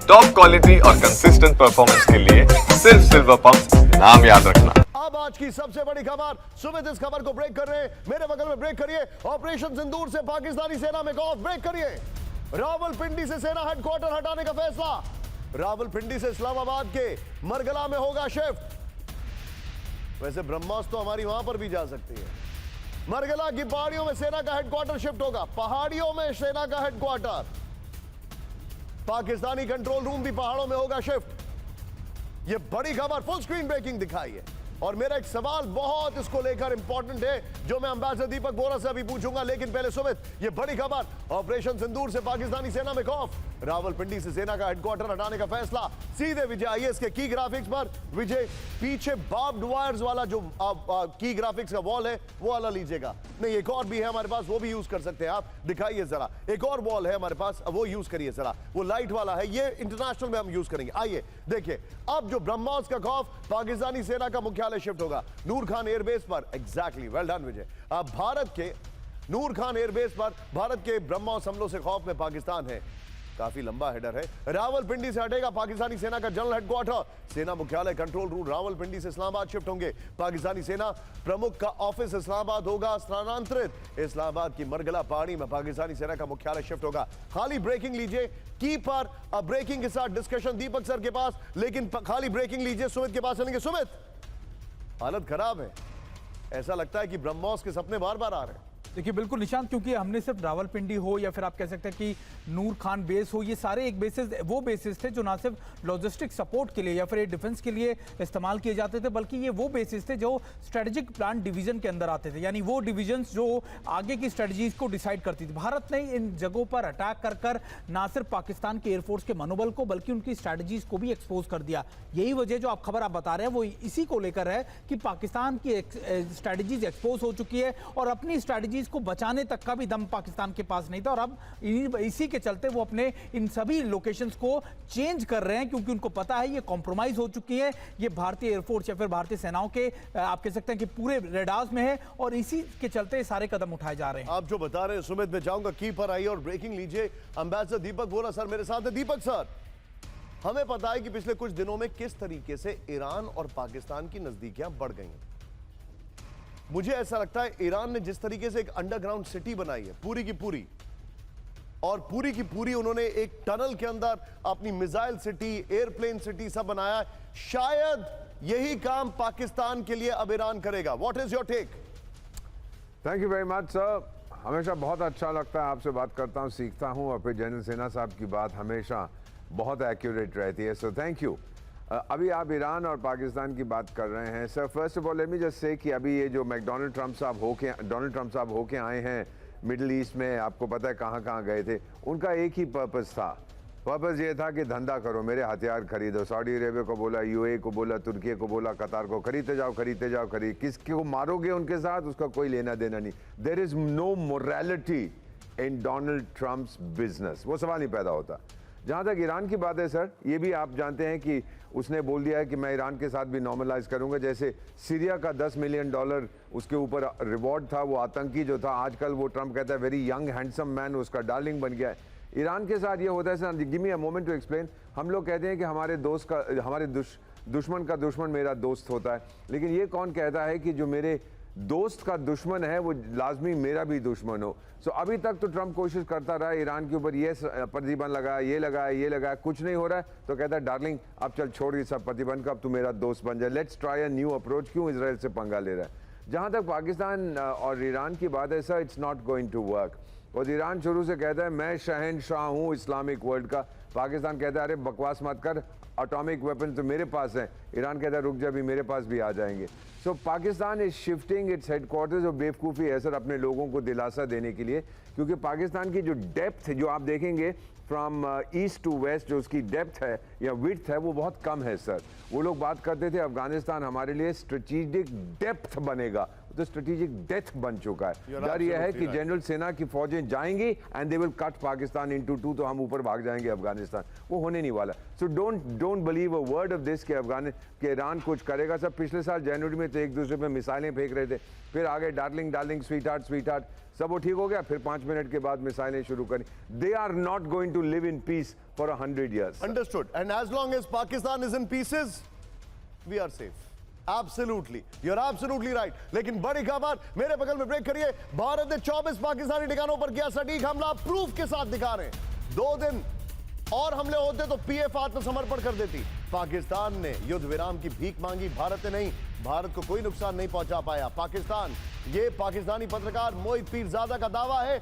Top quality और consistent performance के लिए सिर्फ सिल्वर पंप नाम याद रखना। अब आज की सबसे बड़ी खबर, सुमित इस खबर को ब्रेक कर रहे हैं, मेरे बगल में ब्रेक करिए। ऑपरेशन सिंदूर से पाकिस्तानी सेना में खौफ, ब्रेक करिए। रावलपिंडी से सेना हेडक्वार्टर हटाने का फैसला, रावलपिंडी से इस्लामाबाद के मरगला में होगा शिफ्ट। वैसे ब्रह्मोस तो हमारी वहां पर भी जा सकती है। मरगला की पहाड़ियों में सेना का हेडक्वार्टर शिफ्ट होगा, पहाड़ियों में सेना का हेडक्वार्टर। पाकिस्तानी कंट्रोल रूम भी पहाड़ों में होगा शिफ्ट। यह बड़ी खबर फुल स्क्रीन ब्रेकिंग दिखाई है। और मेरा एक सवाल बहुत इसको लेकर इंपॉर्टेंट है जो मैं अंबेसडर दीपक बोरा से अभी पूछूंगा, लेकिन पहले सुमित, यह बड़ी खबर, ऑपरेशन सिंदूर से पाकिस्तानी सेना में खौफ, रावलपिंडी से सेना का हेडक्वार्टर हटाने का फैसला। सीधे विजय आइए इसके की ग्राफिक्स पर। विजय, पीछे बार्ब्ड वायर्स वाला जो की ग्राफिक्स का वॉल है वो वाला लीजिएगा। नहीं, एक और भी है हमारे पास, वो भी यूज कर सकते हैं आप, दिखाइए जरा। एक और वॉल है हमारे पास, वो यूज करिए जरा, वो लाइट वाला है, ये इंटरनेशनल में हम यूज करेंगे। आइए देखिए, अब जो ब्रह्मोस का खौफ, पाकिस्तानी सेना का मुख्यालय शिफ्ट होगा नूर खान एयरबेस पर। एग्जैक्टली, वेल डन विजय। अब भारत के नूर खान एयरबेस पर भारत के ब्रह्मोस हमलों से खौफ में पाकिस्तान है। काफी लंबा हेडर है। रावलपिंडी से हटेगा पाकिस्तानी सेना का जनरल हेडक्वार्टर, सेना मुख्यालय कंट्रोल रूम रावलपिंडी से इस्लामाबाद शिफ्ट होंगे। पाकिस्तानी सेना प्रमुख का ऑफिस इस्लामाबाद होगा स्थानांतरित। इस्लामाबाद की मरगला पहाड़ी में पाकिस्तानी सेना का मुख्यालय शिफ्ट होगा। खाली ब्रेकिंग लीजिए की पर, अब ब्रेकिंग के साथ डिस्कशन दीपक सर के पास, लेकिन खाली ब्रेकिंग लीजिए, सुमित के पास चलेंगे। सुमित, हालत खराब है, ऐसा लगता है कि ब्रह्मोस के सपने बार बार आ रहे हैं। देखिए बिल्कुल निशांत, क्योंकि हमने सिर्फ रावलपिंडी हो या फिर आप कह सकते हैं कि नूर खान बेस हो, ये सारे एक बेसिस वो बेसिस थे जो ना सिर्फ लॉजिस्टिक सपोर्ट के लिए या फिर डिफेंस के लिए इस्तेमाल किए जाते थे, बल्कि ये वो बेसिस थे जो स्ट्रेटेजिक प्लान डिवीजन के अंदर आते थे, यानी वो डिवीजन जो आगे की स्ट्रेटजीज को डिसाइड करती थी। भारत ने इन जगहों पर अटैक कर कर ना सिर्फ पाकिस्तान के एयरफोर्स के मनोबल को बल्कि उनकी स्ट्रेटजीज को भी एक्सपोज कर दिया। यही वजह जो आप खबर आप बता रहे हैं वो इसी को लेकर है कि पाकिस्तान की स्ट्रेटजीज एक्सपोज हो चुकी है और अपनी स्ट्रेटजीज को बचाने तक का भी दम पाकिस्तान के पास नहीं था। और अब इसी के चलते वो अपने इन सभी लोकेशंस को चेंज कर रहे हैं, क्योंकि उनको पता है ये कॉम्प्रोमाइज हो चुकी है, ये भारतीय एयरफोर्स या फिर भारतीय सेनाओं के आप कह सकते हैं कि पूरे रेडार्स में है और इसी के चलते सारे कदम उठाए जा रहे हैं। आप जो बता रहे हैं सुमित, मैं चाहूंगा की पर आइए और ब्रेकिंग लीजिए। अंबेसडर दीपक बोरा सर मेरे साथ है। दीपक सर, हमें पता है कि पिछले कुछ दिनों में किस तरीके से ईरान और पाकिस्तान की नजदीकियां बढ़ गई हैं। मुझे ऐसा लगता है ईरान ने जिस तरीके से एक अंडरग्राउंड सिटी बनाई है पूरी की पूरी, और पूरी की पूरी उन्होंने एक टनल के अंदर अपनी मिसाइल सिटी, एयरप्लेन सिटी सब बनाया है, शायद यही काम पाकिस्तान के लिए अब ईरान करेगा। What is your take? Thank you very much sir. हमेशा बहुत अच्छा लगता है, आपसे बात करता हूँ, सीखता हूँ, और फिर जनरल सेना साहब की बात हमेशा बहुत एक्यूरेट रहती है, सो थैंक यू। अभी आप ईरान और पाकिस्तान की बात कर रहे हैं sir. First of all let me just say कि अभी ये जो डोनाल्ड ट्रंप साहब होके आए हैं मिडिल ईस्ट में, आपको पता है कहाँ कहाँ गए थे, उनका एक ही पर्पस था। पर्पस ये था कि धंधा करो, मेरे हथियार खरीदो। सऊदी अरेबिया को बोला, यूएई को बोला, तुर्की को बोला, कतार को, खरीदते जाओ। किसको मारोगे उनके साथ, उसका कोई लेना देना नहीं। There is no morality in Donald Trump's business, वो सवाल नहीं पैदा होता। जहाँ तक ईरान की बात है सर, ये भी आप जानते हैं कि उसने बोल दिया है कि मैं ईरान के साथ भी नॉर्मलाइज करूंगा। जैसे सीरिया का $10 मिलियन उसके ऊपर रिवॉर्ड था, वो आतंकी जो था, आजकल वो ट्रंप कहता है वेरी यंग हैंडसम मैन, उसका डार्लिंग बन गया है। ईरान के साथ ये होता है sir, give me a moment to explain. हम लोग कहते हैं कि हमारे दुश्मन का दुश्मन मेरा दोस्त होता है, लेकिन ये कौन कहता है कि जो मेरे दोस्त का दुश्मन है वो लाजमी मेरा भी दुश्मन हो। सो अभी तक तो ट्रंप कोशिश करता रहा ईरान के ऊपर, ये प्रतिबंध लगाया, ये लगाया, कुछ नहीं हो रहा है, तो कहता है डार्लिंग अब चल छोड़ ये सब प्रतिबंध का, अब तू मेरा दोस्त बन जाए, let's try a new approach. क्यों इजराइल से पंगा ले रहा है? जहाँ तक पाकिस्तान और ईरान की बात है sir, it's not going to work. और ईरान शुरू से कहता है मैं शहनशाह हूँ इस्लामिक वर्ल्ड का, पाकिस्तान कहता है अरे बकवास मत कर, एटॉमिक वेपन तो मेरे पास है। ईरान कहता है रुक जा, भी मेरे पास भी आ जाएंगे। So Pakistan is shifting its headquarters, और बेवकूफ़ी है सर अपने लोगों को दिलासा देने के लिए, क्योंकि पाकिस्तान की जो डेप्थ जो आप देखेंगे फ्रॉम ईस्ट टू वेस्ट, जो उसकी डेप्थ है या विड्थ है वो बहुत कम है सर। वो लोग बात करते थे अफगानिस्तान हमारे लिए स्ट्रेटेजिक डेप्थ बनेगा, तो स्ट्रेटेजिक डेथ बन चुका है। डर यह है कि जनरल सेना की फौजें जाएंगी and they will cut Pakistan into two, तो हम ऊपर भाग जाएंगे अफगानिस्तान। वो होने नहीं वाला। So don't believe a word of this कि ईरान कुछ करेगा। सब पिछले साल जनवरी में तो एक दूसरे पे मिसाइलें फेंक रहे थे, फिर आगे डार्लिंग स्वीट हार्ट, सब वो ठीक हो गया, फिर 5 मिनट के बाद मिसाइलें शुरू करी। They are not going to live in peace for 100 years. Understood. And as long as Pakistan is in pieces, we are safe. Absolutely. You're absolutely right. लेकिन बड़ी खबर, मेरे बगल में ब्रेक करिए। भारत ने 24 पाकिस्तानी ठिकानों पर किया सटीक हमला, प्रूफ के साथ दिखा रहे हैं। 2 दिन और हमले होते तो पीएफ आत्मसमर्पण कर देती। पाकिस्तान ने युद्ध विराम की भीख मांगी, भारत ने नहीं। भारत को कोई नुकसान नहीं पहुंचा पाया। पाकिस्तान, ये पाकिस्तानी पत्रकार मोहित पीरजादा का दावा है।